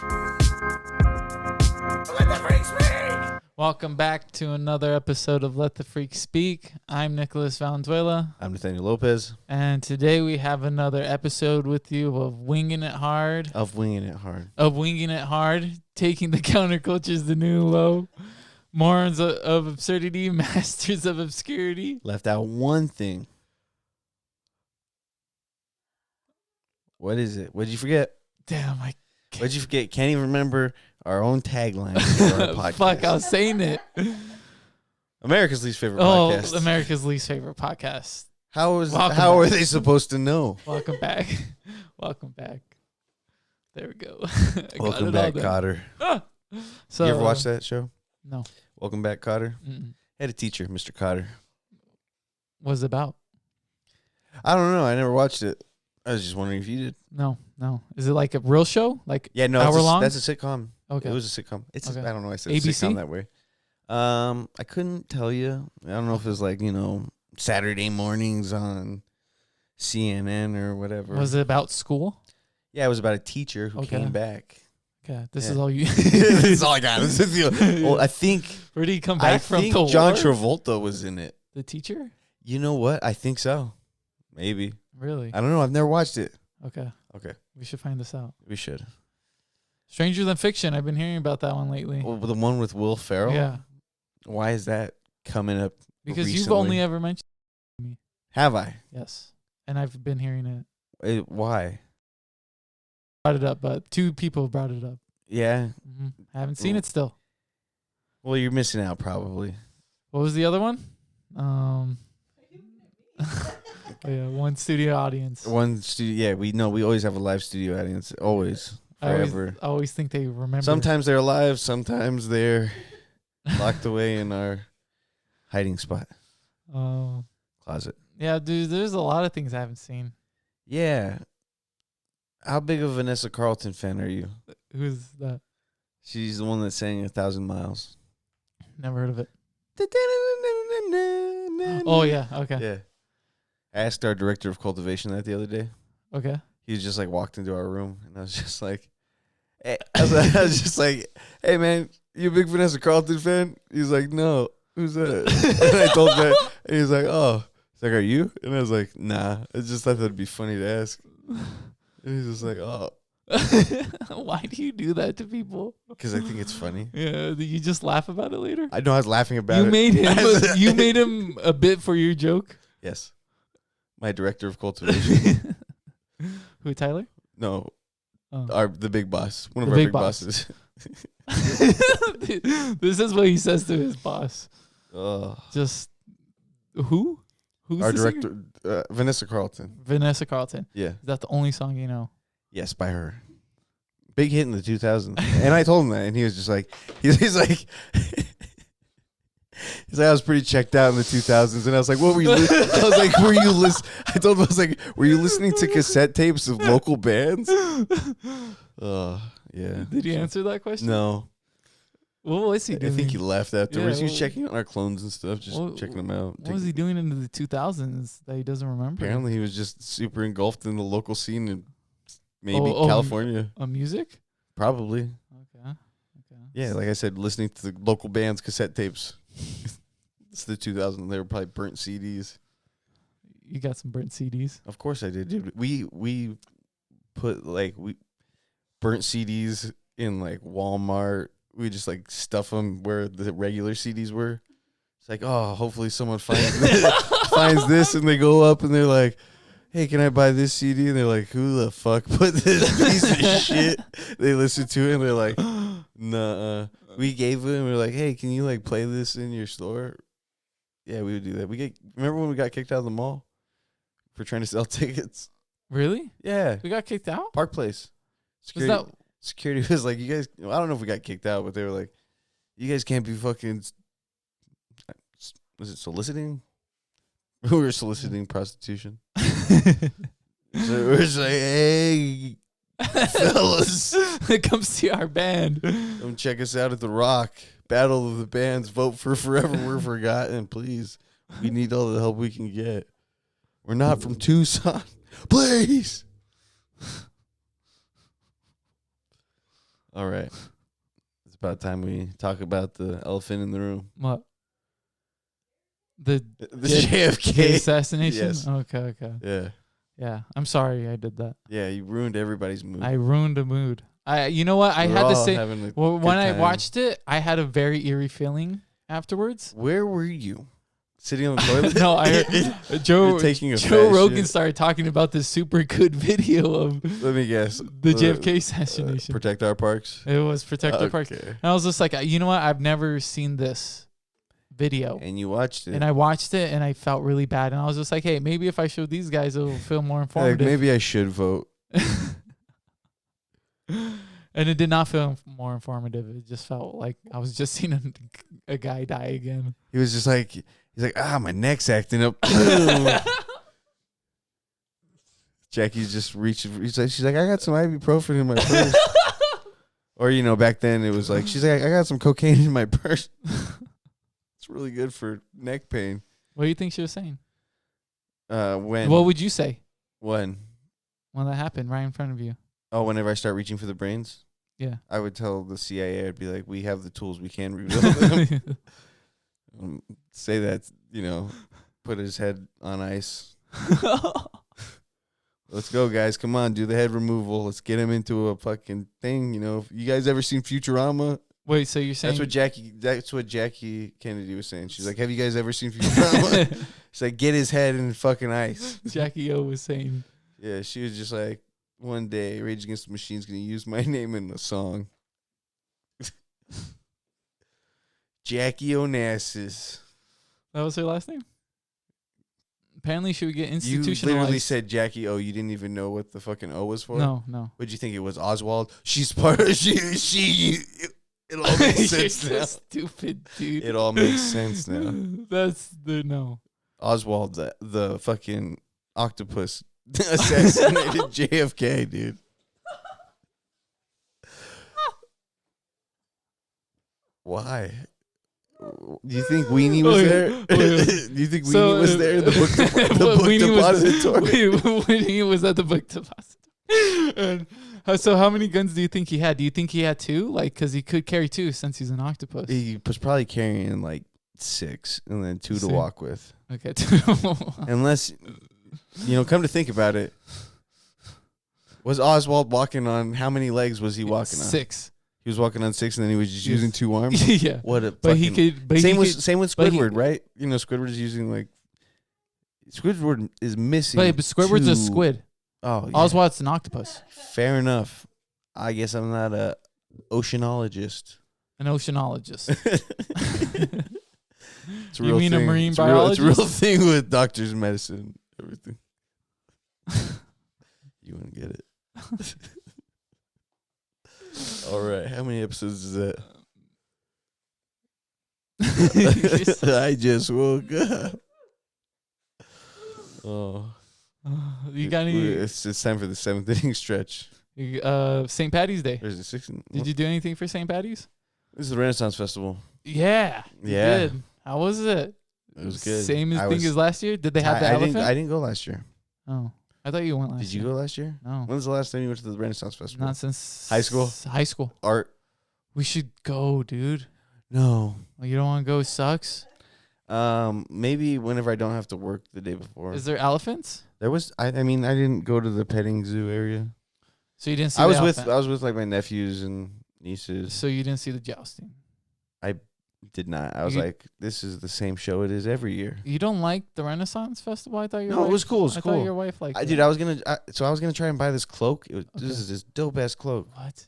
Let the freak speak! Welcome back to another episode of Let the Freak Speak. I'm Nicholas Valenzuela, I'm Nathaniel Lopez and today we have another episode with you of Winging It Hard. of Winging It Hard. Taking the countercultures to new low. Morons of absurdity, masters of obscurity. Left out one thing. What is it? What'd you forget? Damn, What'd you forget? Can't even remember our own tagline for our podcast. fuck, I was saying it. America's least favorite Oh, podcast. America's least favorite podcast. How Welcome are back. they supposed to know? Welcome back. Welcome back. There we go. Welcome back, Cotter. So, You ever watch that show? No. Welcome back, Cotter. Mm-mm. I had a teacher, Mr. Cotter. What's it about? I don't know. I never watched it. I was just wondering if you did. No. Is it like a real show? Like Yeah, no, hour long? That's a sitcom. Okay. It was a sitcom. It's Okay. I don't know. I said ABC? sitcom that way. I couldn't tell you. I don't know if it was like Saturday mornings on CNN or whatever. Was it about school? Yeah, it was about a teacher who Okay. came back. Okay. This Yeah. is all you. This is all I got. This is the, well, I think Where did he come back from? The John war? Travolta was in it. The teacher? You know what? I think so. Maybe. Really? I don't know. I've never watched it. Okay. Okay, We should find this out. we should. Stranger Than Fiction. I've been hearing about that one lately. Well, the one with Will Ferrell. Yeah. Why is that coming up? Because you've recently? only ever mentioned me. Have I? Yes. And I've been hearing it. Why? Brought it up, but two people brought it up. Yeah. I haven't seen it still. Well, you're missing out probably. What was the other one? Oh yeah, one studio audience. One studio. Yeah, we always have a live studio audience. Always. Forever. I always think they remember. Sometimes they're alive. Sometimes they're locked away in our hiding spot. Closet. Yeah, dude, there's a lot of things I haven't seen. Yeah. How big of a Vanessa Carlton fan are you? Who's that? She's the one that sang 1,000 Miles. Never heard of it. Oh yeah, okay. Yeah. I asked our director of cultivation that the other day. Okay. He just like walked into our room, and I was just like, hey, I was just like, hey man, you a big Vanessa Carlton fan? He's like, no. Who's that? And I told him that, and he's like, oh. He's like, are you? And I was like, nah. I just thought that'd be funny to ask. And he's just like, oh, Why do you do that to people? because I think it's funny. Yeah, you just laugh about it later. I know I was laughing about You it. made him. You made him a bit for your joke. Yes. My director of cultivation. Who, Tyler? No, Oh. the big boss. One of The our big big boss. bosses. This is what he says to his boss. Just who? Who's Our the singer? director, Vanessa Carlton. Vanessa Carlton. Yeah. Is that the only song you know? Yes, by her. Big hit in the 2000s. And I told him that, and he was just like, he's like, I was pretty checked out in the 2000s, and I was like, what were you? I was like, were you I told him, I was like, were you listening to cassette tapes of local bands? Yeah. Did he answer that question? No. What was he I doing? think he left afterwards. Yeah, he was checking out our clones and stuff, just checking them out. What was he doing into the 2000s that he doesn't remember? Apparently, he was just super engulfed in the local scene in maybe Oh, California. Music? Probably. Okay. Yeah, like I said, listening to the local band's cassette tapes. It's the 2000s. They were probably burnt CDs. You got some burnt CDs? Of course I did, dude. We put burnt CDs in like Walmart. We just like stuff them where the regular CDs were. It's like, oh, hopefully someone finds this, and they go up and they're like, hey, can I buy this CD? And they're like, who the fuck put this piece of shit? They listen to it and they're like, nah. We gave them, we're like, hey, can you like play this in your store? Yeah, we would do that. Remember when we got kicked out of the mall for trying to sell tickets? Really? Yeah. We got kicked out? Park Place. Security was like, you guys, I don't know if we got kicked out, but they were like, you guys can't be fucking, was it soliciting? We were soliciting prostitution. So we're just like, hey, fellas, It comes to our band. come check us out at the Rock. Battle of the Bands. Vote for Forever We're Forgotten, please. We need all the help we can get. We're not from Tucson. Please. All right. It's about time we talk about the elephant in the room. What? The The JFK JFK assassination? Yes. Okay. Yeah. Yeah. I'm sorry I did that. Yeah, you ruined everybody's mood. I ruined the mood. You know what? I We're had to all say, having a well, good when I time. watched it, I had a very eerie feeling afterwards. Where were you? Sitting on the toilet? No, I heard Joe You're taking a Joe fat Rogan shit. started talking about this super good video of Let me guess. the JFK assassination. Protect our parks. It was Protect the Park. Okay. And I was just like, you know what? I've never seen this video. And you watched it. And I watched it and I felt really bad. And I was just like, hey, maybe if I show these guys, it'll feel more like, informative. maybe I should vote. And it did not feel more informative. It just felt like I was just seeing a guy die again. He was just like, he's like, my neck's acting up. Jackie's just reaching. She's like, I got some ibuprofen in my purse. Or, back then it was like, she's like, I got some cocaine in my purse. It's really good for neck pain. What do you think she was saying? When? What would you say When? when that happened right in front of you? Oh, whenever I start reaching for the brains, Yeah. I would tell the CIA, I'd be like, we have the tools, we can reveal them. Say that, put his head on ice. Let's go, guys. Come on, do the head removal. Let's get him into a fucking thing. You guys ever seen Futurama? Wait, so you're saying That's what Jackie Kennedy was saying. She's like, have you guys ever seen Futurama? She's like, get his head in fucking ice. Jackie O was saying? Yeah, she was just like, one day Rage Against the Machine's gonna use my name in the song. Jackie Onassis. That was her last name? Apparently she would get You institutionalized. literally said Jackie O. You didn't even know what the fucking O was for? No. What'd you think it was? Oswald? She's part of it all makes sense You're now. so stupid, dude. It all makes sense now. That's the no. Oswald, the fucking octopus assassinated JFK, dude. Why? Do you think Weenie was there? Do you think Weenie was there in the book, depository? Weenie was at the book depository. And so how many guns do you think he had? Do you think he had two? Like, because he could carry two since he's an octopus. He was probably carrying like 6 and then 2 to Six. walk with. Okay. Unless, come to think about it, was Oswald walking on, how many legs was he walking on? 6. He was walking on 6 and then he was just using 2 arms? Yeah. What a But fucking, he could. same with but he- Squidward, right? Squidward is using like, Squidward is missing. But Squidward's a 2 squid. Oh, yeah. Oswald's an octopus. Fair enough. I guess I'm not a oceanologist. An oceanologist. It's a You real mean a thing. marine It's a real biologist? thing with doctors, medicine, everything. You wouldn't get it. All right. How many episodes is that? I just woke up. Oh. You got any? It's time for the 7th inning stretch. St. Patty's Day. Or is it 6th? Did you do anything for St. Patty's? This is the Renaissance Festival. Yeah. you Yeah. did. How was it? It was good. Same I thing was- as last year. Did they have the I elephant? didn't go last year. Oh, I thought you went last Did you year. go last year? No, When's the last time you went to the Renaissance Festival? not since High school? High school. Art? We should go, dude. No. Well, you don't want to go? Sucks. Maybe whenever I don't have to work the day before. Is there elephants? There was. I mean, I didn't go to the petting zoo area. So you didn't see. I the was with. elephant. I was with like my nephews and nieces. So you didn't see the jousting. Did not. I was You- like, this is the same show it is every year. You don't like the Renaissance Festival? I thought your No, wife, it was cool. It was I thought your cool. wife liked it. Dude, I was gonna try and buy this cloak. This is this dope ass cloak. What?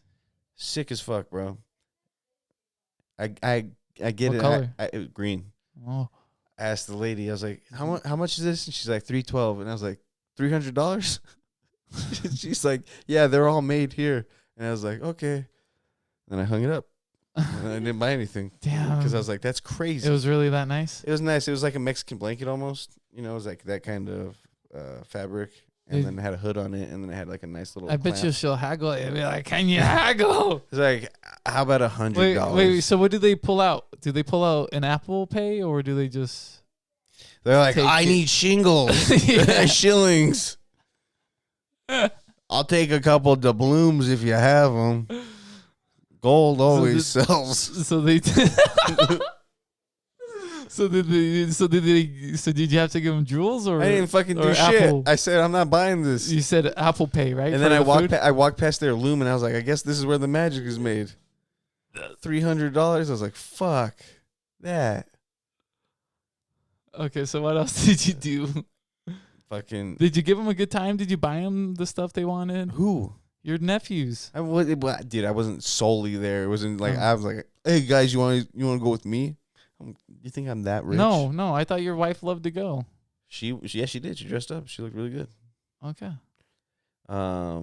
Sick as fuck, bro. I get What it. color? It was green. Oh, I asked the lady. I was like, how much is this? And she's like, $312. And I was like, $300. She's like, yeah, they're all made here. And I was like, okay. Then I hung it up. And I didn't buy anything. Damn. Because I was like, that's crazy. it was really that nice. It was nice. It was like a Mexican blanket almost. It was like that kind of fabric. And It- then it had a hood on it. And then it had like a nice little I bet clamp. you she'll haggle it. Be like, can you haggle? It's like, how about $100? Wait. So what do they pull out? Do they pull out an Apple Pay or do they just? They're like, Take I it. need shingles. Yeah. Shillings. I'll take a couple doubloons if you have them. Gold So always sells. So they. So did they? So did they? So did you have to give them jewels or? I didn't fucking do or shit. Apple? I said I'm not buying this. You said Apple Pay, right? And for then the food? I walked past their loom and I was like, I guess this is where the magic is made. $300. I was like, fuck that. Okay, so what else did you do? Fucking Did you give them a good time? Did you buy them the stuff they wanted? who? Your nephews. Dude, I wasn't solely there. It wasn't like Oh. I was like, hey guys, you want to go with me? You think I'm that rich? No. I thought your wife loved to go. She did. She dressed up. She looked really good. Okay. Yeah,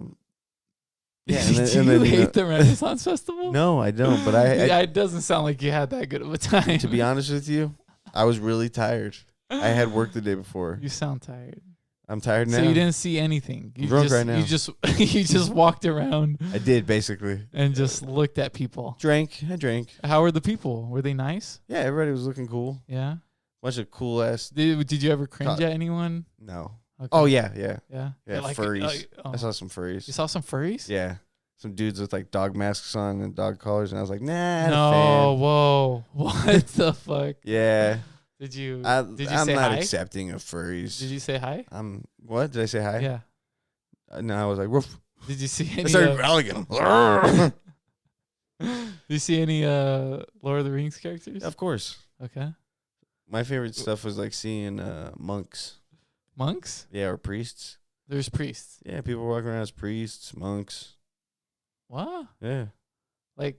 Do you hate the Renaissance Festival? No, I don't. But I Yeah, it doesn't sound like you had that good of a time. to be honest with you, I was really tired. I had work the day before. You sound tired. I'm tired now. So you didn't see anything. You I'm drunk just, right now. You just you just walked around I did basically. and just looked at people. I drank. How were the people? Were they nice? Yeah, everybody was looking cool. Yeah. Bunch of cool ass. Did you ever cringe Co- at anyone? No. Okay. Oh yeah. Yeah. Yeah, Like, furries. oh. I saw some furries. You saw some furries? Yeah. Some dudes with like dog masks on and dog collars, and I was like, nah. No. Whoa. What the fuck? Yeah. Did you I'm say not hi? accepting of furries. Did you say hi? What did I say? Hi. Yeah. No, I was like, woof. Did you see I any? started growling at him. Did you see any Lord of the Rings characters? Of course. Okay. My favorite stuff was like seeing monks. Monks? Yeah, or priests. There's priests. Yeah, people walking around as priests, monks. What? Yeah. Like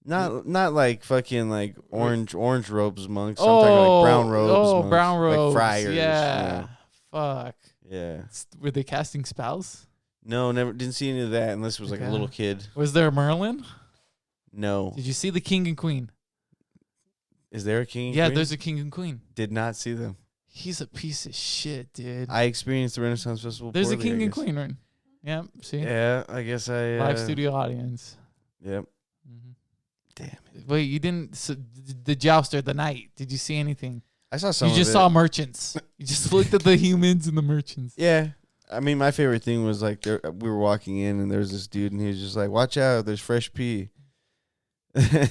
Not like fucking like orange robes monks. I'm talking like brown robes. Oh, monks, brown robes. Like friars. Yeah. Fuck. Yeah. Were they casting spells? No, never didn't see any of that unless it was like Okay. a little kid. Was there a Merlin? No. Did you see the king and queen? Is there a king? and Yeah, queen? there's a king and queen. Did not see them. He's a piece of shit, dude. I experienced the Renaissance Festival. There's a poorly, king I and guess. queen, right? Yeah, see? Yeah, I guess I Live studio audience. Yep. hmm Damn it. Wait, you didn't. So the jouster, the knight. Did you see anything? I saw some. You just of it. saw merchants. You just looked at the humans and the merchants. Yeah. I mean, my favorite thing was like we were walking in and there was this dude and he was just like, "Watch out! There's fresh pea. There's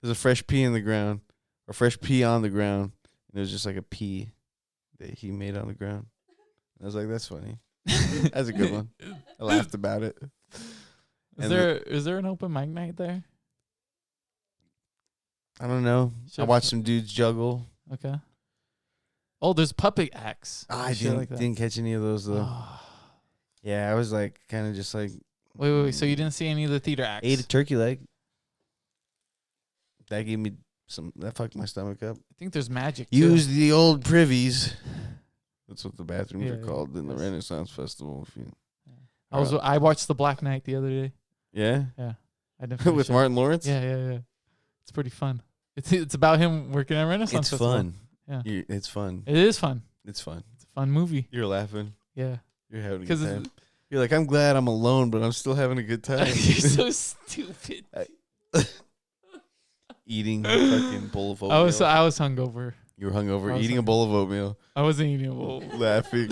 a fresh pea in the ground, or fresh pea on the ground." And it was just like a pea that he made on the ground. I was like, "That's funny. That's a good one." I laughed about it. Is there an open mic night there? I don't know. I Sure. watched some dudes juggle. Okay. Oh, there's puppet acts. I and shit didn't like that. didn't catch any of those though. Oh. Yeah, I was like kind of just like Wait. So you didn't see any of the theater acts? ate a turkey leg. That gave me some. That fucked my stomach up. I think there's magic. Too. Use the old privies. That's what the bathrooms Yeah, are called in the yes. Renaissance Festival. If you, I watched the Black Knight the other day. yeah, I didn't finish with it. Martin Lawrence. Yeah. It's pretty fun. It's about him working at Renaissance It's Festival. fun. Yeah. It's fun. It is fun. It's fun. It's a fun movie. You're laughing. Yeah. You're having a Because good time. You're like, I'm glad I'm alone, but I'm still having a good time. you're so stupid. Eating a fucking bowl of oatmeal. I was hungover. You were hungover, I was eating a hungover. bowl of oatmeal, I wasn't eating a bowl. laughing.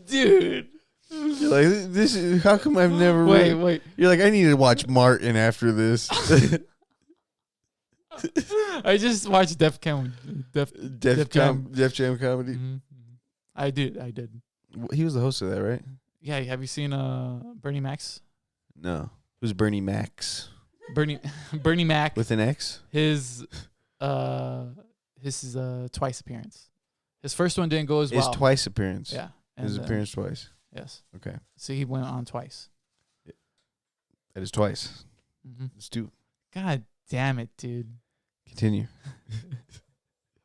Dude. You're like, this is how come I've never Wait. You're like, I need to watch Martin after this. I just watched Def Jam. Def Jam comedy. Mhm. I did. He was the host of that, right? Yeah, have you seen Bernie Mac's? No. Who's Bernie Max? Bernie Mac With an X? his twice appearance. His first one didn't go as well. His twice appearance. Yeah. His then- appearance twice. Yes. Okay. So he went on twice. Mm-hmm. That is twice. Let's do. God damn it, dude. Continue.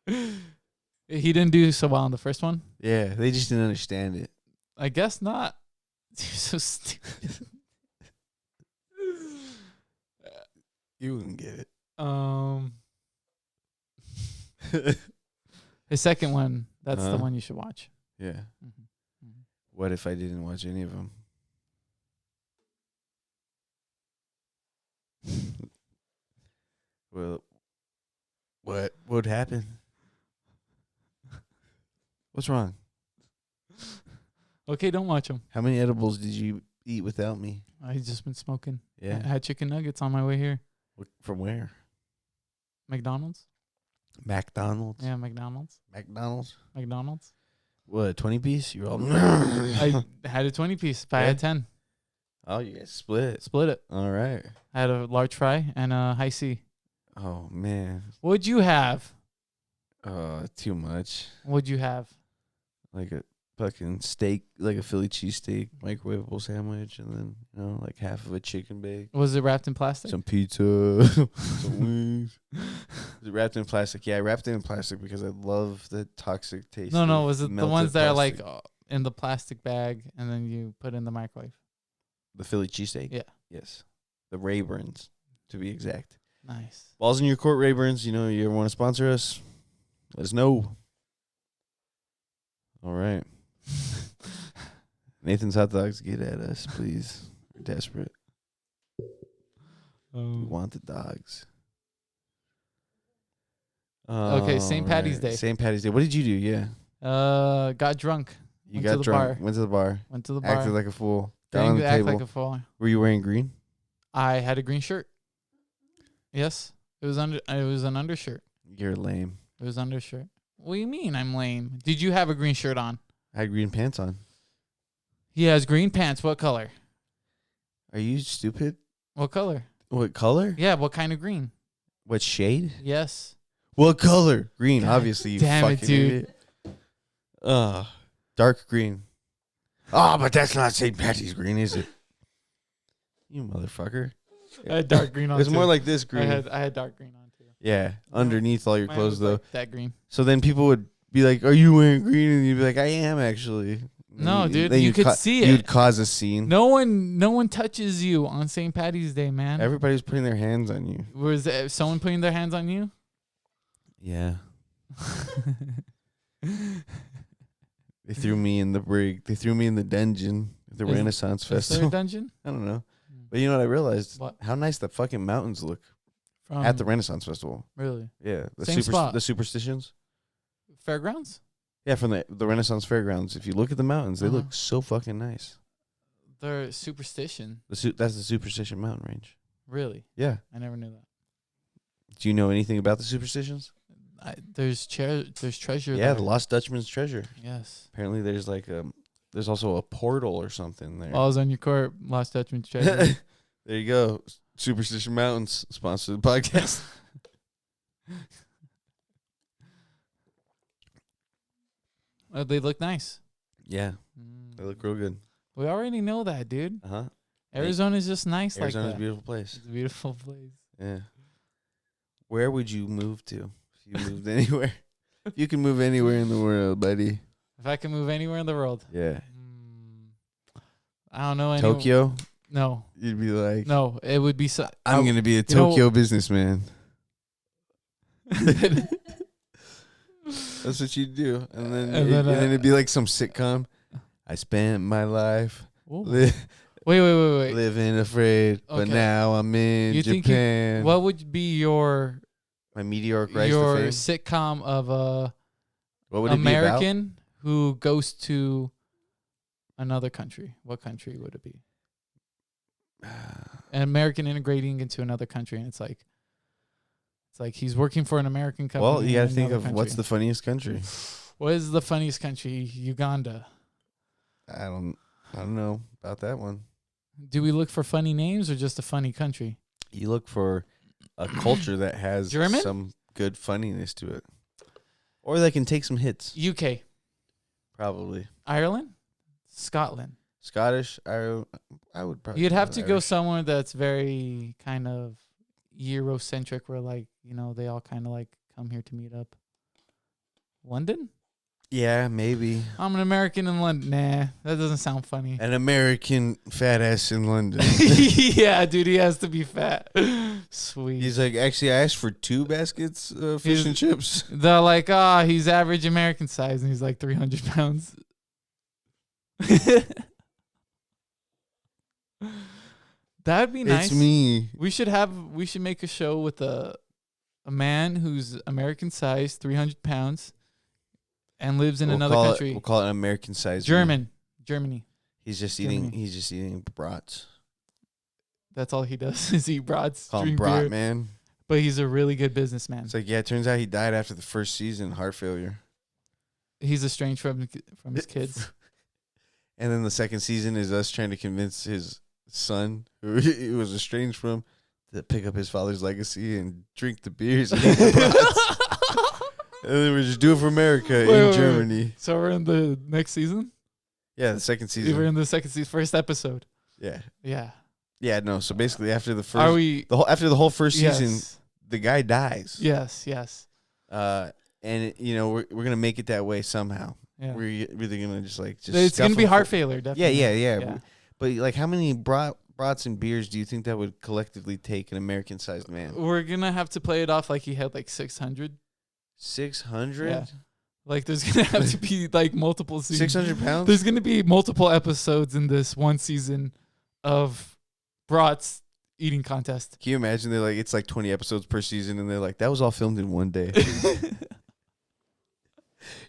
He didn't do so well on the first one. Yeah, they just didn't understand it. I guess not. You're so stupid. You wouldn't get it. His second one, that's the Uh-huh. one you should watch. Yeah. Mhm. What if I didn't watch any of them? Well, what would happen? What's wrong? Okay, don't watch them. How many edibles did you eat without me? I just been smoking. Yeah. I had chicken nuggets on my way here. From where? McDonald's. McDonald's. Yeah, McDonald's. McDonald's. What, 20 piece? You're all. I had a 20 piece, but I had 10. Oh, you guys split. Split it. All right. I had a large fry and a high C. Oh man. What'd you have? Too much. What'd you have? Like a fucking steak, like a Philly cheesesteak, microwavable sandwich, and then like half of a chicken bake. Was it wrapped in plastic? Some pizza, some wings. Was it wrapped in plastic? Yeah, I wrapped it in plastic because I love the toxic taste. No. of Was it the melted ones that are like plastic. in the plastic bag and then you put in the microwave? The Philly cheesesteak? Yeah. Yes. The Rayburns, to be exact. Nice. Balls in your court, Rayburns. You ever want to sponsor us? Let us know. All right. Nathan's Hot Dogs, get at us, please. We're desperate. We want the dogs. Okay, St. Patty's Day. St. Patty's Day. What did you do? Yeah. Got drunk. You Went got to the drunk. bar. Went to the bar. Went to the bar. Acted like a fool. Got on Didn't the act table. like a fool. Were you wearing green? I had a green shirt. Yes. It was an undershirt. You're lame. It was undershirt. What do you mean I'm lame? Did you have a green shirt on? I had green pants on. He has green pants. What color? Are you stupid? What color? What color? Yeah, what kind of green? What shade? Yes. What color? Green, God obviously. You damn it, fucking dude. idiot. Dark green. Oh, but that's not St. Patty's green, is it? You motherfucker. I had dark green on It's too. more like this green. I had dark green on too. Yeah, underneath all your Mine clothes was though. like that green. So then people would be like, "Are you wearing green?" And you'd be like, "I am actually." No, And dude, then you you'd could see it. You'd cause a scene. No one touches you on St. Patty's Day, man. Everybody's putting their hands on you. Was someone putting their hands on you? Yeah. They threw me in the brig. They threw me in the dungeon at the Is- Renaissance Is there a Festival. dungeon? I don't know. But you know what I realized? What? How nice the fucking mountains look From at the Renaissance Festival. really Yeah. Same spot. The superstitions. fairgrounds? Yeah, from the Renaissance Fairgrounds. If you look at the mountains, they Uh-huh. look so fucking nice. They're superstition. That's the Superstition Mountain Range. Really? Yeah. I never knew that. Do you know anything about the superstitions? There's treasure. Yeah, there. the Lost Dutchman's treasure. Yes. Apparently, there's there's also a portal or something there. Balls on your court. Lost Dutchman's treasure. There you go. Superstition Mountains sponsor the podcast. They look nice. Yeah, they look real good. We already know that, dude. Uh huh. Arizona's just nice Arizona's like a that. beautiful place. It's a beautiful place. Yeah. Where would you move to if you moved anywhere? You can move anywhere in the world, buddy. If I could move anywhere in the world, Yeah. I don't know. Tokyo. No, You'd be like, no. It would be so. I'm gonna be a know- Tokyo businessman. That's what you do, and then it'd be like some sitcom. I spent my life Wait. living afraid, but Okay. now I'm in You think Japan. What would be your My meteoric rise to fame. sitcom of a What would it American who goes to another country? What country would it be? be about? An American integrating into another country, and it's like he's working for an American company. Well, you got to in think another of what's country. the funniest country. What is the funniest country? Uganda. I don't know about that one. Do we look for funny names or just a funny country? You look for a culture that has German? some good funniness to it, or they can take some hits. UK, Probably Ireland, Scotland. Scottish. I would probably. You'd have go to go Irish. somewhere that's very kind of Eurocentric, where they all kind of like come here to meet up. London? Yeah, maybe I'm an American in London. Nah, that doesn't sound funny. an American fat ass in London. Yeah, dude, he has to be fat. Sweet. He's like, actually, I asked for 2 baskets of fish He's- and chips. They're like, he's average American size, and he's like 300 pounds. That'd be nice. It's me. We should make a show with a man who's American size, 300 pounds, and lives in another country. We'll call it an American size. Germany. He He's just Germany. eating. He's just eating brats. That's all he does is eat brats, Call him drink brat beer. man. But he's a really good businessman. It's like, yeah, it turns out he died after the first season, heart failure. He's estranged from his kids. And then the second season is us trying to convince his son, who he was estranged from, to pick up his father's legacy and drink the beers and eat the brats. And then we just do it for America in Germany. So we're in the next season? Yeah, the second We're season. in the second season, first episode. Yeah. Yeah. Yeah, no. So basically after the Are first we after the whole first yes. season, the guy dies. Yes, yes. And we're gonna make it that way somehow. Yeah. We're really gonna just It's going to scuff be him heart for- failure, definitely. Yeah. But like, how many brats and beers do you think that would collectively take an American-sized man? We're going to have to play it off like he had like 600. 600? Yeah. Like there's going to have to be like multiple seasons. 600 pounds? There's going to be multiple episodes in this one season of brats eating contest. Can you imagine? It's like 20 episodes per season, and they're like, that was all filmed in one day.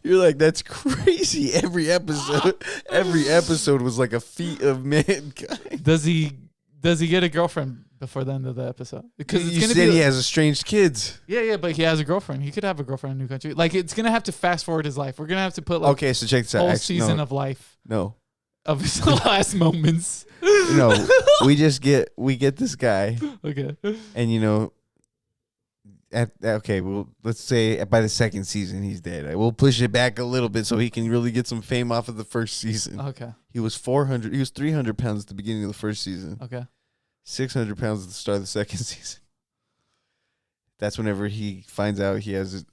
You're like, that's crazy. Every episode was like a feat of mankind. Does he get a girlfriend before the end of the episode? Because it's You gonna said be he has estranged kids. yeah, but he has a girlfriend. He could have a girlfriend in a new country. Like it's gonna have to fast forward his life. We're gonna have to put like Okay, so check this out. whole Actually, season no, of life no, of his last moments. no. We get this guy, Okay. and well, let's say by the second season he's dead. We'll push it back a little bit so he can really get some fame off of the first season. Okay. He was 300 pounds at the beginning of the first season. Okay. 600 pounds at the start of the second season. That's whenever he finds out he has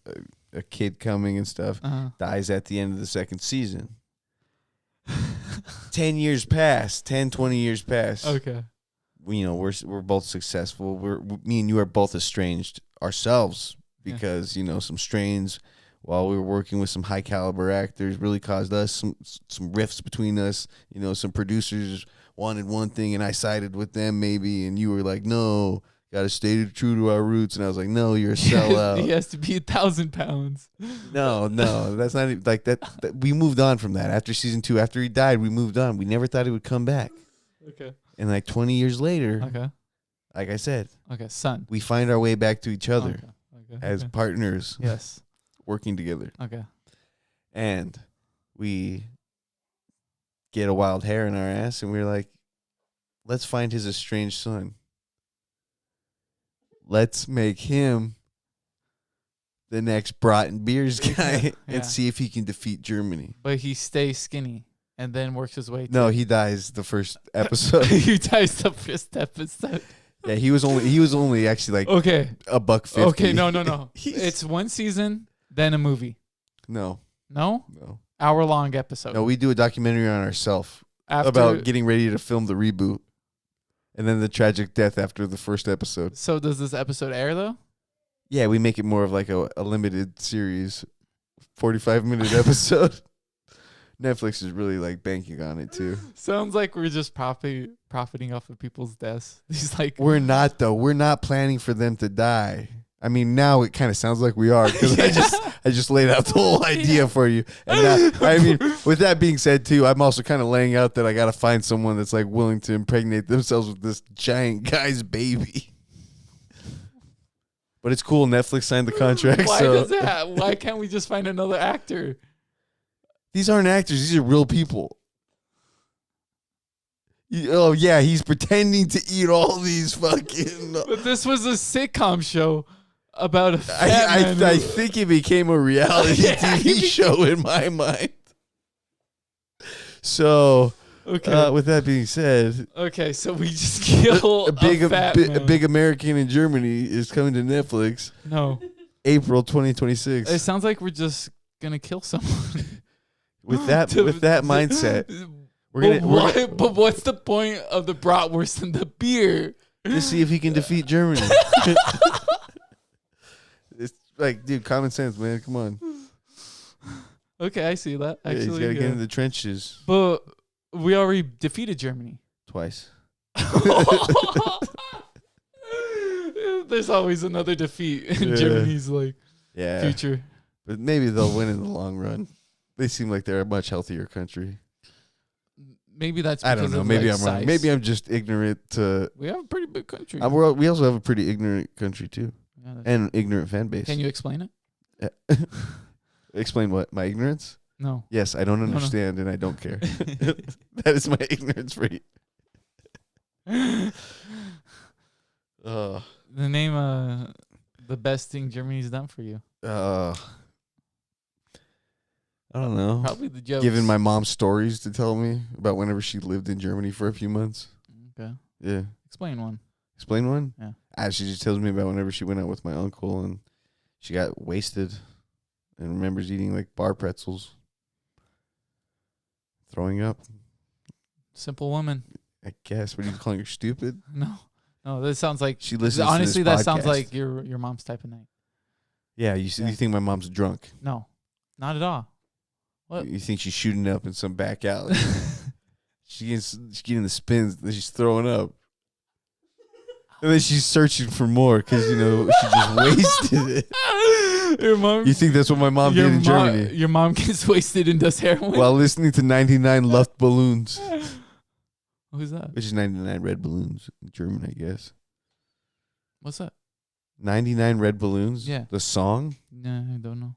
a kid coming and stuff. Uh-huh. Dies at the end of the second season. 10 years pass. 10, 20 years pass. Okay. We're both successful. Me and you are both estranged ourselves because some strains while we were working with some high caliber actors really caused us some rifts between us. Some producers wanted one thing and I sided with them maybe, and you were like, no, gotta stay true to our roots, and I was like, no, you're a sellout. He has to be 1,000 pounds. No, that's not even, like that. We moved on from that after season 2. After he died, we moved on. We never thought he would come back. Okay. And like 20 years later, Okay. like I said, Okay. Son. we find our way back to each other Okay. as okay. partners Yes. working together. Okay. And we get a wild hair in our ass, and we're like, let's find his estranged son. Let's make him the next Broughton Beers guy Yeah. and see if he can defeat Germany. But he stays skinny and then works his way. No, he dies the first episode. He dies the first episode. Yeah, he was only actually like Okay. $1.50. Okay. No. He's- It's one season, then a movie. No. No? Hour-long episode. No, we do a documentary on ourselves After, about getting ready to film the reboot. And then the tragic death after the first episode. So does this episode air, though? Yeah, we make it more of like a limited series, 45-minute episode. Netflix is really like banking on it too. Sounds like we're just profiting off of people's deaths. He's like, We're not though. We're not planning for them to die. I mean, now it kind of sounds like we are because I just laid out the whole idea for you. And now, I mean, with that being said too, I'm also kind of laying out that I got to find someone that's like willing to impregnate themselves with this giant guy's baby. But it's cool. Netflix signed the contract. why can't we just find another actor? These aren't actors. These are real people. Oh, yeah. He's pretending to eat all these fucking... But this was a sitcom show about a fat man I who- think it became a reality Yeah, TV show in my mind. So, Okay. with that being said, Okay, so we just kill a big fat a man. big American in Germany is coming to Netflix No. April 2026. It sounds like we're just gonna kill someone. With that mindset, But what's the point of the bratwurst and the beer? to see if he can defeat Germany. It's like, dude, common sense, man. Come on. Okay, I see that. Yeah, he's Actually, got to get yeah. in the trenches But we already defeated Germany. twice. There's always another defeat in Yeah. Germany's like Yeah. future. But maybe they'll win in the long run. They seem like they're a much healthier country. maybe that's I because don't know. of, Maybe like, I'm wrong. size. Maybe I'm just ignorant to. We have a pretty big country. We also have a pretty ignorant country too, Yeah, that's- and ignorant fan base. can you explain it? Explain what? My ignorance? No. Yes, I don't no. understand and I don't care. That is my ignorance for you. The name the best thing Germany's done for you. I don't know. Probably the jokes. Giving my mom stories to tell me about whenever she lived in Germany for a few months. Okay. Yeah. Explain one. Explain one? Yeah. She just tells me about whenever she went out with my uncle and she got wasted and remembers eating like bar pretzels. Throwing up, Simple woman. I guess. What are you calling her, stupid? No. No, that sounds like She listens honestly to this that sounds podcast. like your mom's type of name. Yeah, you Yeah. think my mom's drunk. No. Not at all. What? You think she's shooting up in some back alley. She's getting the spins, then she's throwing up. And then she's searching for more because, she just wasted it. Your mom. You think that's what my mom did in Germany? Your mom gets wasted and does heroin. While listening to 99 Luft Balloons, Who's that? which is 99 red balloons in German, I guess. What's that? 99 red balloons? Yeah. The song? No, I don't know.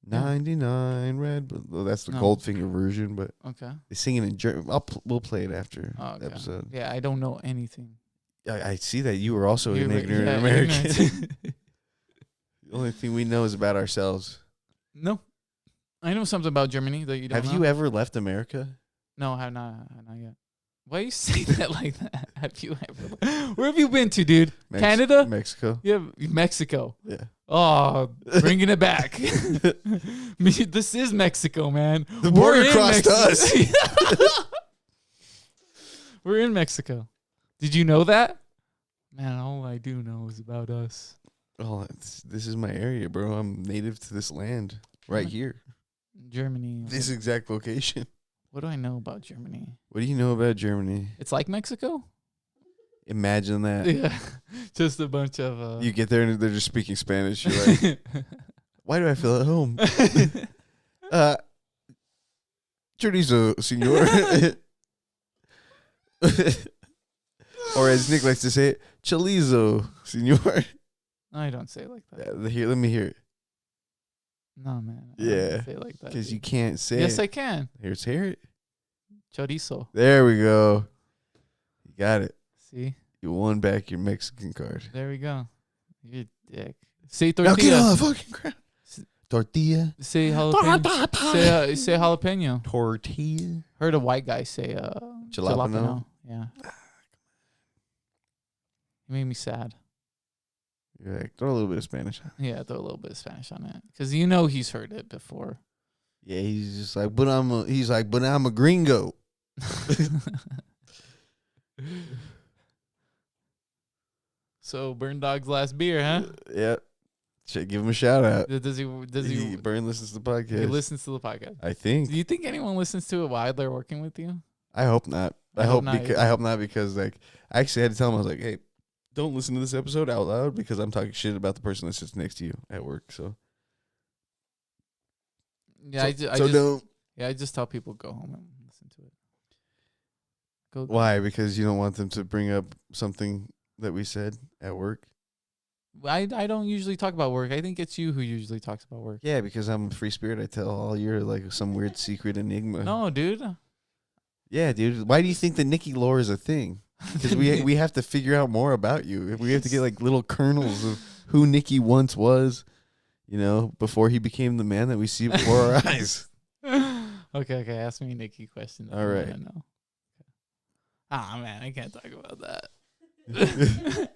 99 red balloons. Well, that's the No. Goldfinger version, but Okay. they sing it in German. We'll play it after Oh, the okay. episode. Yeah, I don't know anything. I see that you were also an You're- ignorant yeah, American. ignorant. The only thing we know is about ourselves. No. I know something about Germany that you don't Have know. you ever left America? No, I have not yet. Why you say that like that? Have you ever? Where have you been to, dude? Canada? Mexico? Yeah, Mexico. Yeah. Oh, bringing it back. This is Mexico, man. The border We're in crossed Mexico. We're in Mexico. Did you know that? Man, all I do know is about us. Oh, this is my area, bro. I'm native to this land right here. Germany. This exact location. What do I know about Germany? What do you know about Germany? It's like Mexico? Imagine that. Yeah. Just a bunch of You get there and they're just speaking Spanish. You're like, why do I feel at home? Chorizo, senor. Or as Nick likes to say it, chorizo, senor. I don't say it like that. Let me hear it. No, man. I Yeah, don't say it like that. because dude. you can't say Yes, it. I can. Here's hear it. Chorizo. There we go. You got it. See? You won back your Mexican card. There we go. You dick. Say Now get on tortilla. the fucking ground. Tortilla. Say jalapeno. Say jalapeno. Tortilla. Heard a white guy say jalapeno. Yeah. It made me sad. You're like, throw a little bit of Spanish. Yeah, throw a little bit of Spanish on it. Because he's heard it before. Yeah, he's just like, but I'm a gringo. So Burn Dog's last beer, huh? Yeah. Should give him a shout out. Does he Burn listens to the podcast. he listens to the podcast? I think. Do you think anyone listens to it while they're working with you? I hope not. I hope not I hope not because like I actually had to tell him I was like, hey, don't listen to this episode out loud because I'm talking shit about the person that sits next to you at work. So Yeah, don't. I just tell people go home and listen to it. Go. Why? Because you don't want them to bring up something that we said at work. I don't usually talk about work. I think it's you who usually talks about work. Yeah, because I'm a free spirit. I tell all you're like some weird secret enigma. No, dude. Yeah, dude. Why do you think the Nikki lore is a thing? Because we have to figure out more about you. We have to get like little kernels of who Nikki once was, before he became the man that we see before our eyes. Okay. Ask me Nikki questions. All right. No. Ah, man, I can't talk about that.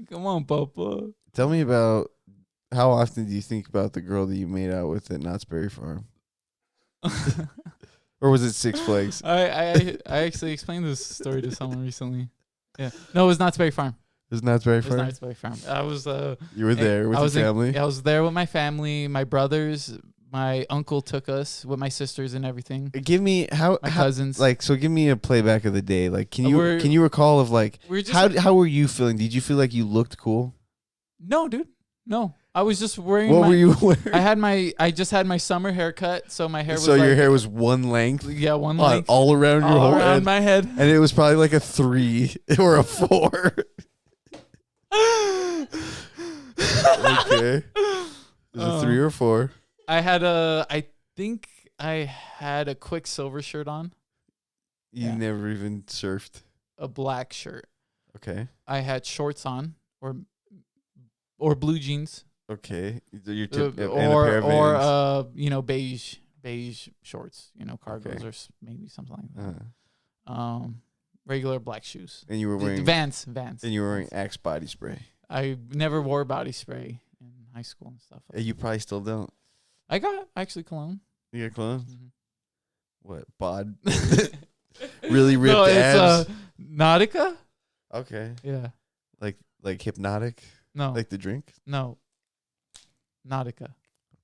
Come on, Papa. Tell me about how often do you think about the girl that you made out with at Knott's Berry Farm? Or was it Six Flags? I actually explained this story to someone recently. Yeah. No, it was Knott's Berry Farm. It was Knott's Berry It was Farm? Knott's Berry Farm. I was You were there with I your was family? I was there with my family, my brothers, my uncle took us with my sisters and everything. Give me My cousins. give me a playback of the day. Like, can We're- you recall of like We're just how were you feeling? Did you feel like you looked cool? No, dude. No. I was just wearing. What were you wearing? I just had my summer haircut, so my hair was. So your like, hair was one length. Yeah, one length. All around your all whole around head. my head. And it was probably like a 3 or a 4. Okay. Is it 3 or 4? I think I had a Quicksilver shirt on, You Yeah. never even surfed. a black shirt. Okay. I had shorts on, or blue jeans, Okay. Your or and a pair of Vans. beige shorts, cargos Okay. or maybe something like that. Uh, Regular black shoes. and you were wearing Vans. And you were wearing Axe body spray. I never wore body spray in high school and stuff. You probably still don't. I got actually cologne. You got clone? Mhm. What? Bod? Really ripped No, abs? it's Nautica. Okay. Yeah. Like hypnotic? No. Like the drink? No. Nautica.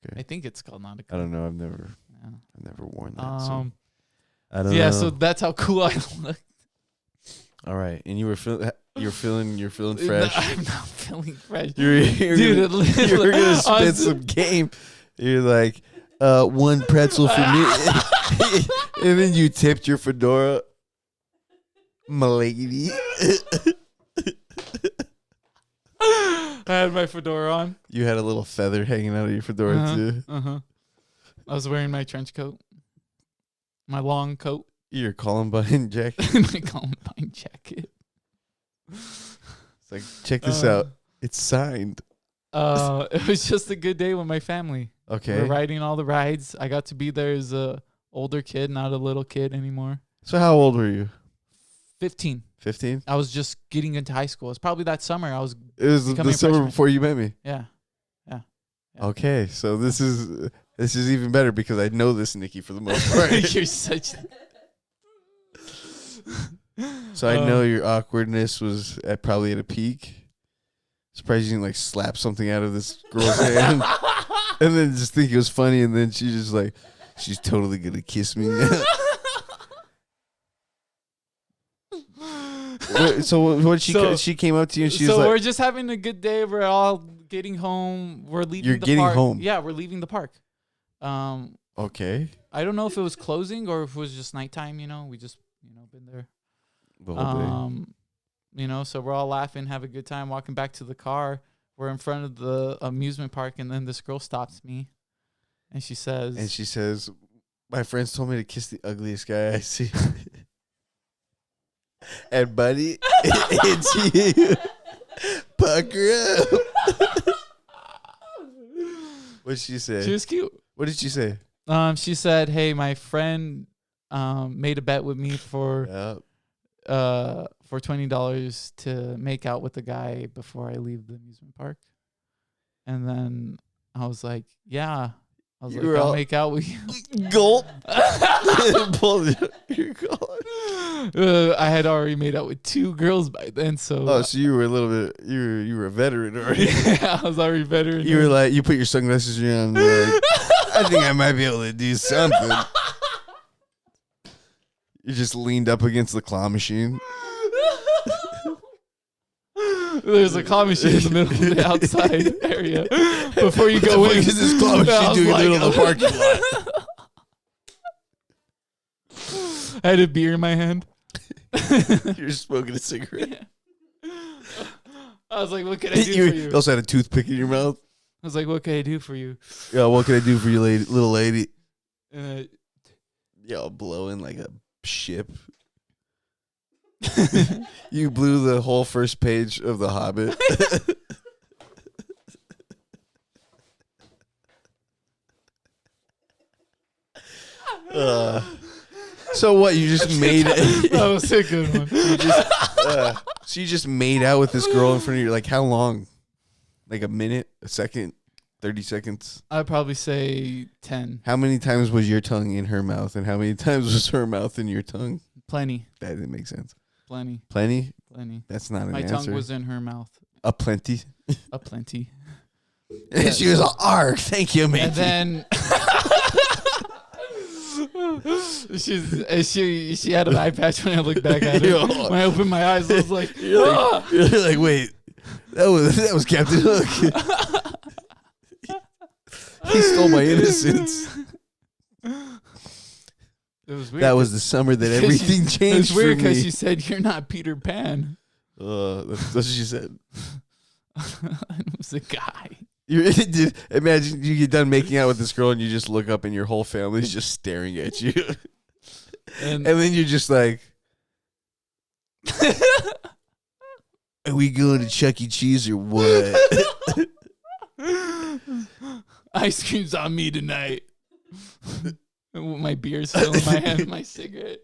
Okay. I think it's called Nautica. I don't know. I've never Yeah. worn that. So I don't Yeah. know. So that's how cool I look. All right. And you're feeling fresh. I'm not feeling fresh. You're Dude, gonna, you were gonna spit honestly- some game. You're like, 1 pretzel for me. And then you tipped your fedora. My lady. I had my fedora on. You had a little feather hanging out of your fedora too. I was wearing my trench coat, my long coat, Your Columbine jacket. my Columbine jacket. It's like, check this out. It's signed. It was just a good day with my family. Okay. We're riding all the rides. I got to be there as a older kid, not a little kid anymore. So how old were you? 15. 15? I was just getting into high school. It's probably that summer. I was, It was the Becoming a summer freshman. before you met me. yeah. Yeah. Okay, so this is even better because I know this Nikki for the most part. You're such. So I know your awkwardness was probably at a peak. Surprised you didn't like slap something out of this girl's hand, and then just think it was funny, and then she just like, she's totally gonna kiss me. So what she came up to you and she's So like, we're just having a good day. We're all getting home. We're leaving. You're the getting park. home. Yeah, we're leaving the park. okay, I don't know if it was closing or if it was just nighttime. We just been there. the whole day. So we're all laughing, have a good time, walking back to the car. We're in front of the amusement park, and then this girl stops me, and she says, my friends told me to kiss the ugliest guy I see. And buddy, it's you. Pucker up. What'd she say? she was cute. What did she say? She said, "Hey, my friend made a bet with me for $20 to make out with the guy before I leave the amusement park." And then I was like, "Yeah." I was You like, were "I'll all- make out with you." Gulp. Pull your collar. I had already made out with 2 girls by then, so Oh, so you were a little bit. You were a veteran already. yeah, I was already better. You were like, you put your sunglasses on. Like, I think I might be able to do something. You just leaned up against the claw machine. There's a claw machine in the middle of the outside area before you go What in. the fuck is this claw I machine was doing in the like- middle of the parking lot? I had a beer in my hand. You're smoking a cigarette. I was like, "What can I do for you?" also had a toothpick in your mouth. I was like, "What can I do for you?" Yeah, what can I do for you, lady, little lady? And Yo, blowing like a ship. You blew the whole first page of The Hobbit. So what? You just made it. that was a good one. So you just made out with this girl in front of you. Like how long? Like a minute, a second, 30 seconds. I'd probably say 10. How many times was your tongue in her mouth, and how many times was her mouth in your tongue? Plenty. That didn't make sense. Plenty. Plenty? That's not an My answer. tongue was in her mouth. A plenty. A plenty. And she was like, "Arg, thank you, man." And then she had an eye patch when I looked back at her. Yo. When I opened my eyes, I was like, You're like, wait, that was Captain Hook. He stole my innocence. It was weird. That was the summer that everything It changed was weird for me. because she said you're not Peter Pan. That's what she said. It was a guy. Imagine you get done making out with this girl and you just look up and your whole family's just staring at you. And And then you're just like, are we going to Chuck E. Cheese or what? ice cream's on me tonight. My beer's still in my hand, my cigarette.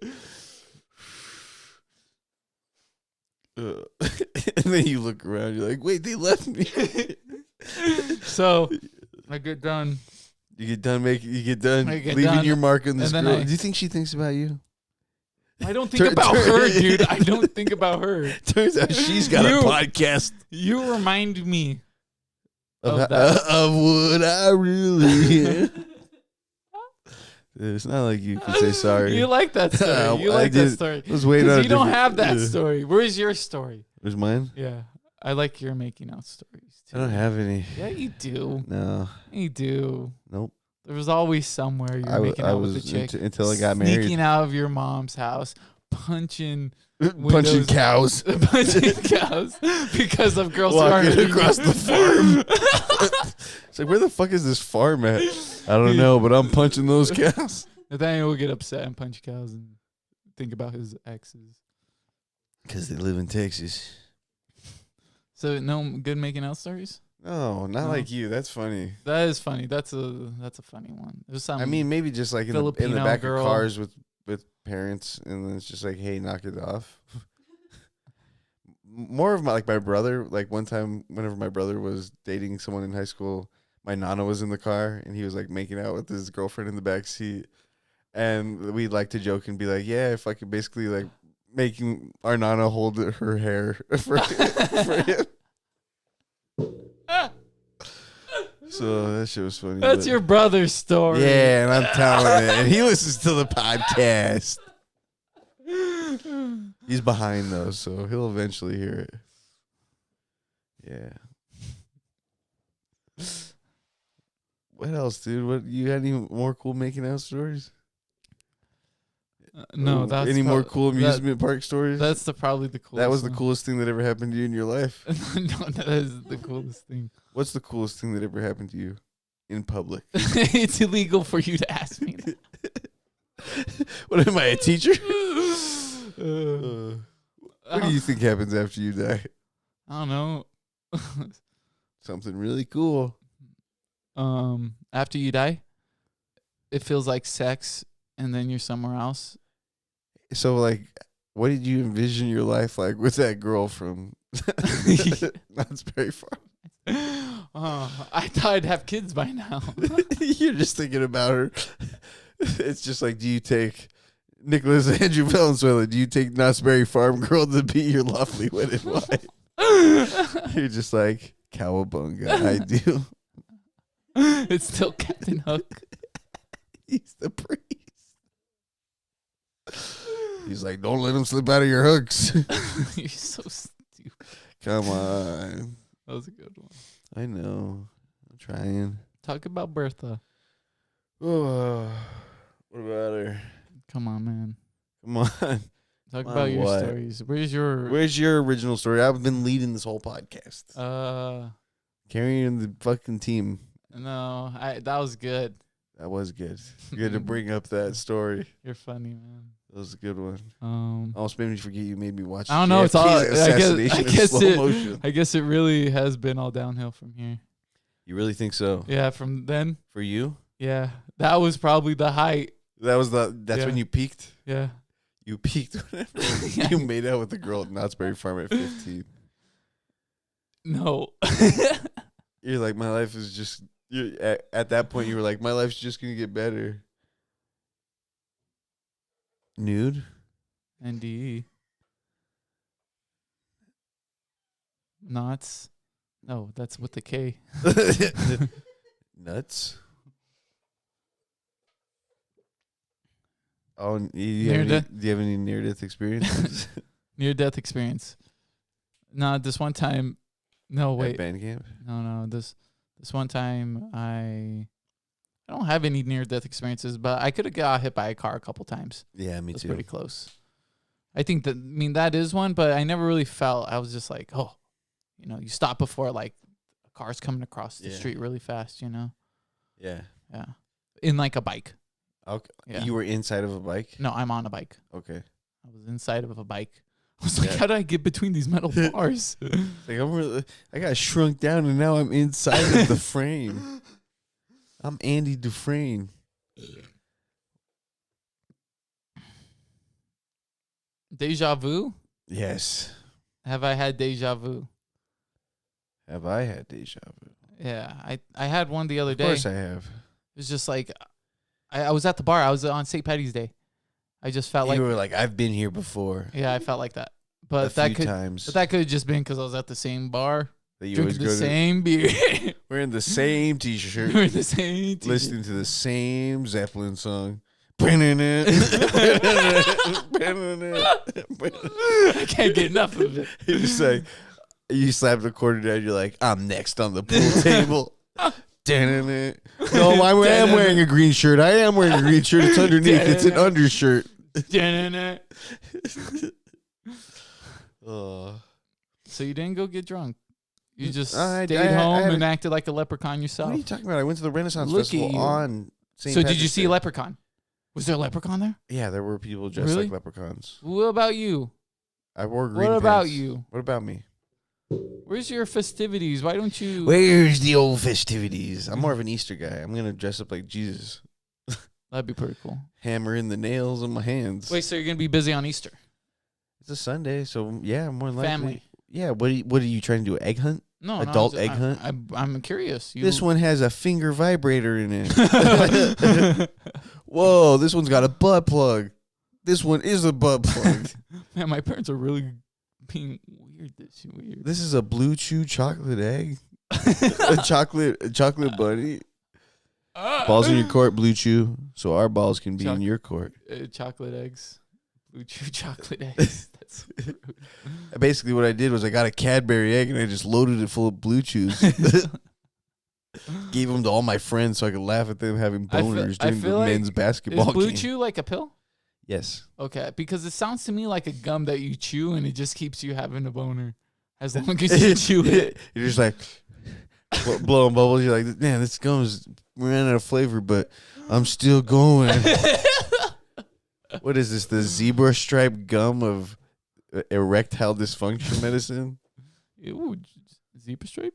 And then you look around, you're like, wait, they left me. So I get done. You get done leaving done, your mark on this and girl. then Do you think she thinks about you? I don't think about her, dude. I don't think about her. Turns out she's got a podcast You remind me of that. what I really am. It's not like you can say sorry. You like that story. You I like that did. story. I was waiting on Because a you don't different- have that Yeah. story. Where's your story? Where's mine? Yeah. I like your making out stories too. I don't have any. Yeah, you do. No. You do. Nope. There was always somewhere you were making I out with was a chick. until I got married. Sneaking out of your mom's house, punching Punching windows- cows. punching cows because of girls who aren't Walking being- across the farm. It's like, where the fuck is this farm at? I don't know, but I'm punching those cows. Nathaniel will get upset and punch cows and think about his exes. Because they live in Texas. So no good making out stories? No, not No. like you. That's funny. That is funny. That's a funny one. There's some I mean, maybe just like in the Filipino back girl. of cars with parents, and then it's just like, hey, knock it off. More of my brother. Like one time, whenever my brother was dating someone in high school, my nana was in the car, and he was like making out with his girlfriend in the back seat, and we'd like to joke and be like, yeah, if I could basically like making our nana hold her hair for him. So that shit was funny. That's but- your brother's story. Yeah, and I'm telling it. And he listens to the podcast. He's behind though, so he'll eventually hear it. Yeah. What else, dude? What you got any more cool making out stories? No, Or that's any more prob- cool that- amusement park stories? That's probably the coolest. That was the one. coolest thing that ever happened to you in your life. No, that is the coolest thing. What's the coolest thing that ever happened to you in public? It's illegal for you to ask me that. What am I, a teacher? Uh, What do you think happens after you die? I don't know. Something really cool. After you die, it feels like sex, and then you're somewhere else. So, like, what did you envision your life like with that girl from Knott's Berry Farm? I thought I'd have kids by now. You're just thinking about her. It's just like, do you take Nicholas Andrew Valenzuela? Do you take Knott's Berry Farm girl to be your lovely wedded wife? You're just like, cowabunga, I do. It's still Captain Hook. He's the priest. He's like, don't let him slip out of your hooks. You're so stupid. Come on. That was a good one. I know. I'm trying. Talk about Bertha. Oh, what about her? Come on, man. Come on. Talk On about your what? stories. Where's your Where's your original story? I've been leading this whole podcast. Carrying the fucking team. No, that was good. That was good. Good to bring up that story. You're funny, man. That was a good one. Um, Made me forget you made me watch. I don't know. It's all. JFK's I assassination in guess slow it. motion. I guess it really has been all downhill from here. You really think so? Yeah, from then. For you? Yeah, that was probably the height. That's Yeah. when you peaked? Yeah. You peaked whenever you made out with the girl at Knott's Berry Farm at 15. No. You're like, my life is just. At that point, you were like, my life's just gonna get better. Nude? NDE. Knots. No, that's with the K. Nuts? Oh, do Near death? you have any near-death experiences? Near death experience. No, this one time. No, At wait. band camp? No. This one time I I don't have any near death experiences, but I could have got hit by a car a couple times. Yeah, me That's too. pretty close. I think that is one, but I never really felt. I was just like, oh, you stop before like a car's coming across the Yeah. street really fast. Yeah. Yeah, in like a bike. Okay. Yeah. You were inside of a bike? No, I'm on a bike. Okay. I was inside of a bike. I was like, Yeah. how did I get between these metal bars? Like I got shrunk down and now I'm inside of the frame. I'm Andy Dufresne. Deja vu? Yes. Have I had deja vu? Have I had deja vu? Yeah, I had one the other Of day. course I have. It was just like, I was at the bar. I was on St. Patty's Day. I just felt like, You were like, I've been here before. yeah, I felt like that. A But few that could, times. but that could have just been because I was at the same bar, that you drinking always the go to. same beer, We're in the same t-shirt. wearing the same t-shirt. Listening to the same Zeppelin song. I can't get enough of it. You're just like, you slap the quarter down, you're like, I'm next on the pool table. No, I am wearing a green shirt. I am wearing a green shirt. It's underneath. It's an undershirt. So you didn't go get drunk. You just I stayed had home a- and acted like a leprechaun What are yourself. you talking about? I went to the Renaissance Look at Festival you. on St. So did you Patrick's see Day. a leprechaun? Was there a leprechaun there? Yeah, there were people dressed Really? like leprechauns. What about you? I wore green What about pants. you? What about me? Where's your festivities? Why don't you? Where's the old festivities? I'm more of an Easter guy. I'm going to dress up like Jesus. That'd be pretty cool. Hammer in the nails on my hands. Wait, so you're gonna be busy on Easter? It's a Sunday, so yeah, more than likely. Family. Yeah, what are you trying to do? Egg hunt? No, Adult no, egg hunt? I'm curious. This one has a finger vibrator in it. Whoa, this one's got a butt plug. This one is a butt plug. Man, my parents are really being weird. This weird. This is a Blue Chew chocolate egg. a chocolate bunny. Balls in your court, Blue Chew, so our balls can be in your court. Chocolate eggs. Blue Chew chocolate eggs. That's rude. Basically, what I did was I got a Cadbury egg and I just loaded it full of Blue Chews. Gave them to all my friends so I could laugh at them having boners during the like- men's basketball Is Blue game. Chew like a pill? Yes. Okay, because it sounds to me like a gum that you chew and it just keeps you having a boner as long as you chew it. You're just like blowing bubbles. You're like, man, this gum's ran out of flavor, but I'm still going. What is this? The zebra stripe gum of erectile dysfunction medicine? Ooh, zebra stripe.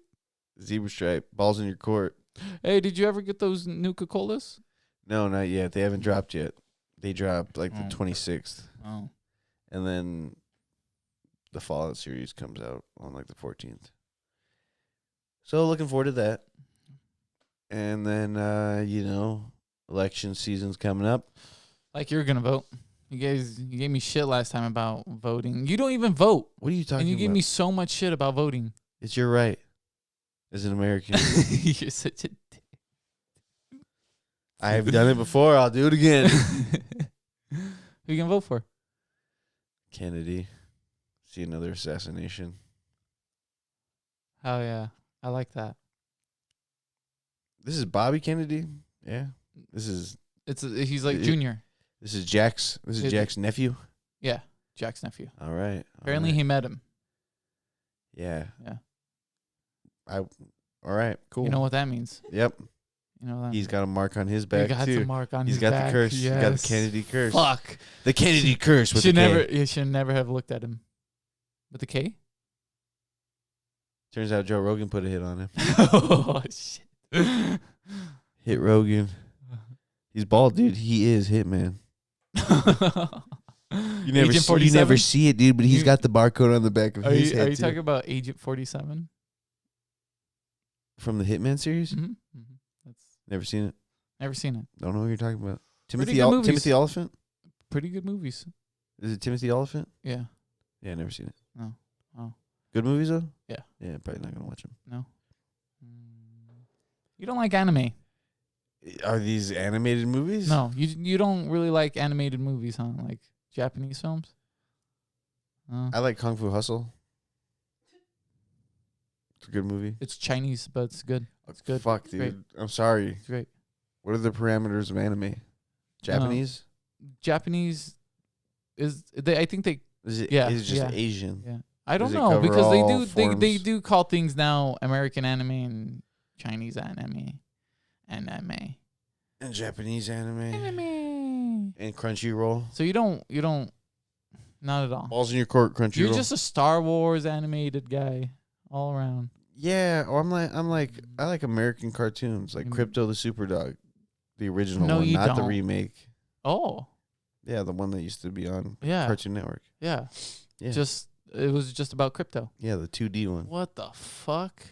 Zebra stripe, balls in your court. Hey, did you ever get those Nuka Colas? No, not yet. They haven't dropped yet. They dropped like Oh. the 26th. Oh, And then the Fallout series comes out on like the 14th. So looking forward to that. And then, election season's coming up. like you're gonna vote. You gave me shit last time about voting. You don't even vote, What are you talking and you about? gave me so much shit about voting. It's your right as an American. You're such a dick. I've done it before. I'll do it again. Who you gonna vote for? Kennedy. See another assassination. Oh yeah, I like that. This is Bobby Kennedy. Yeah. This is He's like junior. Jack's. This is It- Jack's nephew. Yeah, Jack's nephew. All right. Apparently he met him. Yeah. Yeah. All right. Cool. You know what that means? Yep. You know that. He's got a mark on his he back got too. some mark on He's his got back. the curse. He's got Yes. the Kennedy curse. Fuck. The Kennedy curse with Should the K. never. You should never have looked at him. With the K. Turns out Joe Rogan put a hit on him. Oh shit. Hit Rogan. He's bald, dude. He is Hitman. You never, Agent you never 47? see it, dude. But he's You- got the barcode on the back of Are his you head too. talking about Agent 47? From the Hitman series? Mm-hmm. That's Never seen it. never seen it. Don't know what you're talking about. Timothy good movies. Timothy Oliphant? Pretty good movies. Is it Timothy Oliphant? Yeah. Yeah, never seen it. No. Oh. Good movies though? Yeah. Yeah, probably not gonna watch them. No. You don't like anime? Are these animated movies? No, you don't really like animated movies, huh? Like Japanese films? No. I like Kung Fu Hustle. It's a good movie. It's Chinese, but it's good. It's good. Fuck, dude. Great. I'm sorry. It's great. What are the parameters of anime? Japanese? Japanese is they. I think they. Is it? Yeah, Is it just yeah. Asian? Yeah. I don't Does it know cover because they all do. They forms? do call things now American anime and Chinese anime. Anime. And Japanese anime? Anime. And Crunchyroll? So you don't. Not at all. Balls in your court, Crunchyroll. You're just a Star Wars animated guy all around. Yeah, or I like American cartoons, like Mm. Crypto the Superdog, the original No, one, you not the don't. remake. Oh, Yeah, the one that used to be on yeah. Cartoon Network. Yeah. Yeah. It was just about crypto. Yeah, the 2D one. What the fuck?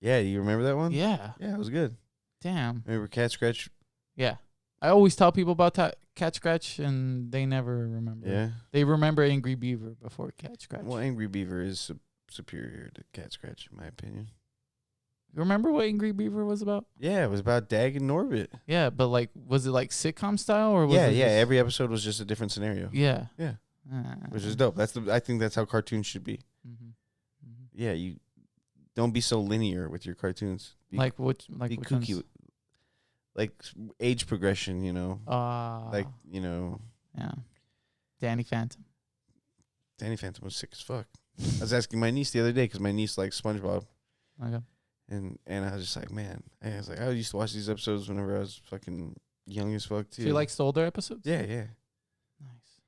Yeah, you remember that one? Yeah. Yeah, it was good. Damn. Remember Cat Scratch? Yeah. I always tell people about Cat Scratch and they never remember. Yeah. They remember Angry Beaver before Cat Scratch. Well, Angry Beaver is superior to Cat Scratch, in my opinion. You remember what Angry Beaver was about? Yeah, it was about Dag and Norbit. Yeah, but like, was it like sitcom style or was Yeah, it yeah. just- Every episode was just a different scenario. Yeah. Yeah. Uh, Which is dope. I think that's how cartoons should be. mhm. Mhm. Yeah, you don't be so linear with your cartoons. Be, Like be which kooky. Like age progression, like, yeah. Danny Phantom. Danny Phantom was sick as fuck. I was asking my niece the other day because my niece likes SpongeBob, Okay. and I was just like, man, I was like, I used to watch these episodes whenever I was fucking young as fuck too. So you likes the older episodes? Yeah, yeah. Nice.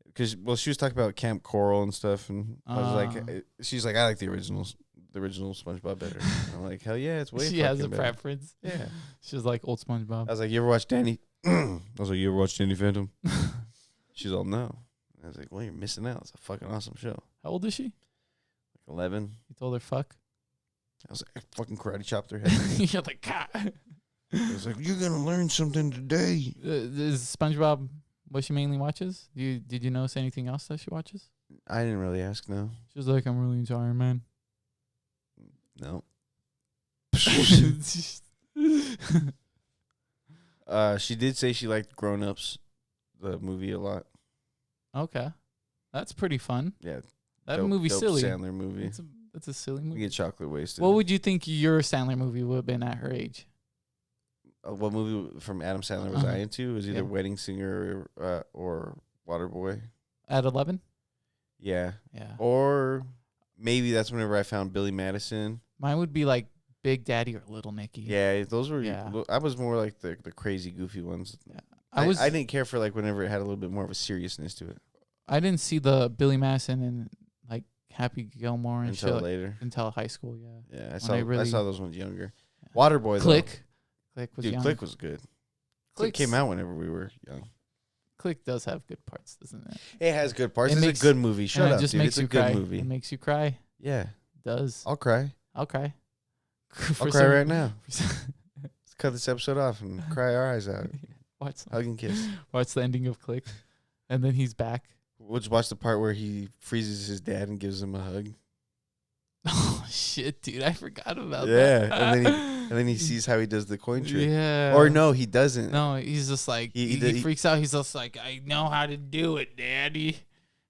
Because she was talking about Camp Coral and stuff, and I was like, she's like, I like the original SpongeBob better. I'm like, hell yeah, it's way. She has a fucking better. preference. Yeah. She was like old I SpongeBob. was like, you ever watch Danny? I was like, you ever watch Danny Phantom? She's all no. I was like, well, you're missing out. It's a fucking awesome show. How old is she? 11. You told her fuck. I was like, I fucking karate chopped her head. You're like, God. I was like, you're gonna learn something today. Is SpongeBob what she mainly watches? Did you notice anything else that she watches? I didn't really ask. No, She was like, I'm really into Iron Man. no. She did say she liked Grown Ups, the movie, a lot. Okay, that's pretty fun. Yeah, That dope- movie's dope silly. Sandler movie. That's a silly We movie. get chocolate wasted. What would you think your Sandler movie would have been at her age? What movie from Adam Sandler was Uh-huh. I into? It was either Yeah. Wedding Singer or Waterboy. At 11? Yeah, Yeah. or maybe that's whenever I found Billy Madison. Mine would be like Big Daddy or Little Nicky. Yeah, those were. Yeah. I was more like the crazy, goofy ones. Yeah. I didn't care for like whenever it had a little bit more of a seriousness to it I didn't see the Billy Madison and like Happy Gilmore and until shit later. until high school. Yeah. Yeah, I when saw. I really- I saw those ones younger. Yeah. Waterboy, Click was though. Dude, young. Click was good. Click Click's- came out whenever we were young. Click does have good parts, doesn't it? It has good parts. It It's makes- a good movie. Shut And up, it just dude. makes It's a you good cry. movie. It makes you cry. It Yeah, does. I'll cry. I'll cry. I'll cry right now. Let's cut this episode off and cry our eyes out. watch, Hug and kiss. watch the ending of Click, and then he's back. We'll just watch the part where he freezes his dad and gives him a hug. Oh shit, dude! I forgot about Yeah, that. and then he sees how he does the coin trick. Yeah. Or no, he doesn't. No, he's just like he freaks out. He's just like, I know how to do it, Daddy.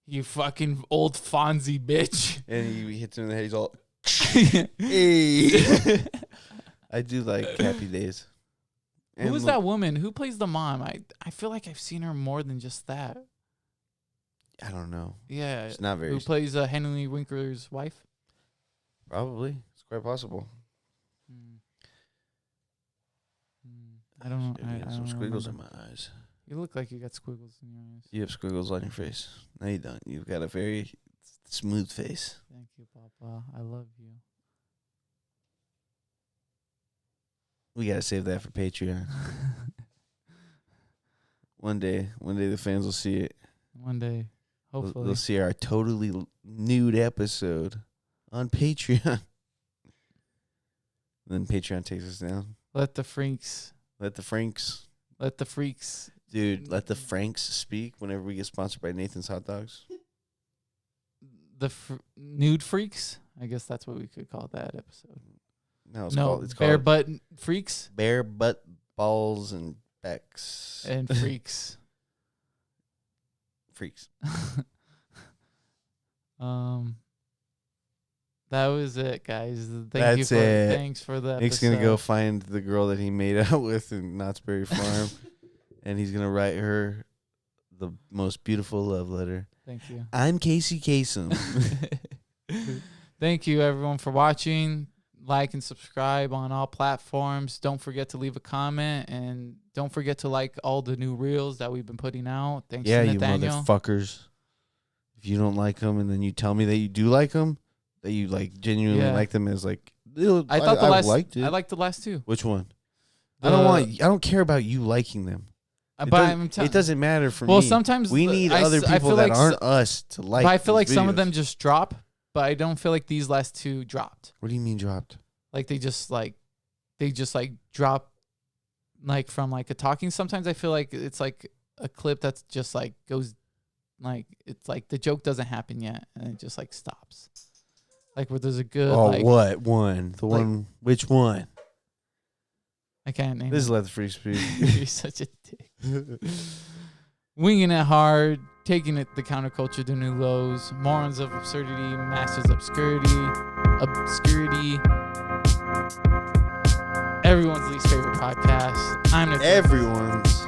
You fucking old Fonzie bitch. And he hits him in the head. He's all, hey. I do like Happy Days. Who was that woman? Who plays the mom? I feel like I've seen her more than just that. I don't know. Yeah. It's not very. Who plays Henry Winkler's wife? Probably. It's quite possible. I don't know. Shit, I you got some don't squiggles remember. in my eyes. You look like you got squiggles in your eyes. You have squiggles on your face. No, you don't. You've got a very smooth face. Thank you, Papa. I love you. We gotta save that for Patreon. One day the fans will see it. One day, hopefully. They'll see our totally nude episode on Patreon. Then Patreon takes us down. Let the freaks. Let the Franks, Let the freaks. dude. Let the Franks speak whenever we get sponsored by Nathan's Hot Dogs. The nude freaks. I guess that's what we could call that episode. No, it's bare called butt freaks Bare Butt Balls and Backs and freaks. Freaks. Um. That was it, guys. That's it. Thanks for the Nick's episode. gonna go find the girl that he made out with in Knott's Berry Farm, and he's gonna write her the most beautiful love letter. Thank you. I'm Casey Kasem. Thank you, everyone, for watching. Like and subscribe on all platforms. Don't forget to leave a comment, and don't forget to like all the new reels that we've been putting out. Thanks Yeah, to you Nathaniel. motherfuckers. If you don't like them, and then you tell me that you do like them, that you like genuinely Yeah. like them, as like I thought the last. liked it. I liked the last two. Which one? The- I don't care about you liking them. It doesn't matter for me. Well, sometimes we need other I people feel that like aren't us to like. But I feel like these some of videos. them just drop. But I don't feel like these last two dropped. What do you mean dropped? Like they just drop like from like a talking. Sometimes I feel like it's like a clip that's just like goes like it's like the joke doesn't happen yet and it just like stops. Like where there's a good what one? The like- one? Which one? I can't name This is it. Let the Freak Speak. You're such a dick. Winging it hard, taking it the counterculture to new lows, morons of absurdity, masters of obscurity. Everyone's least favorite podcast. I'm Nicholas. Everyone's.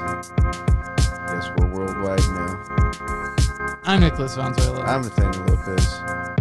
Guess we're worldwide now. I'm Nicholas Valenzuela. I'm Nathaniel Lopez.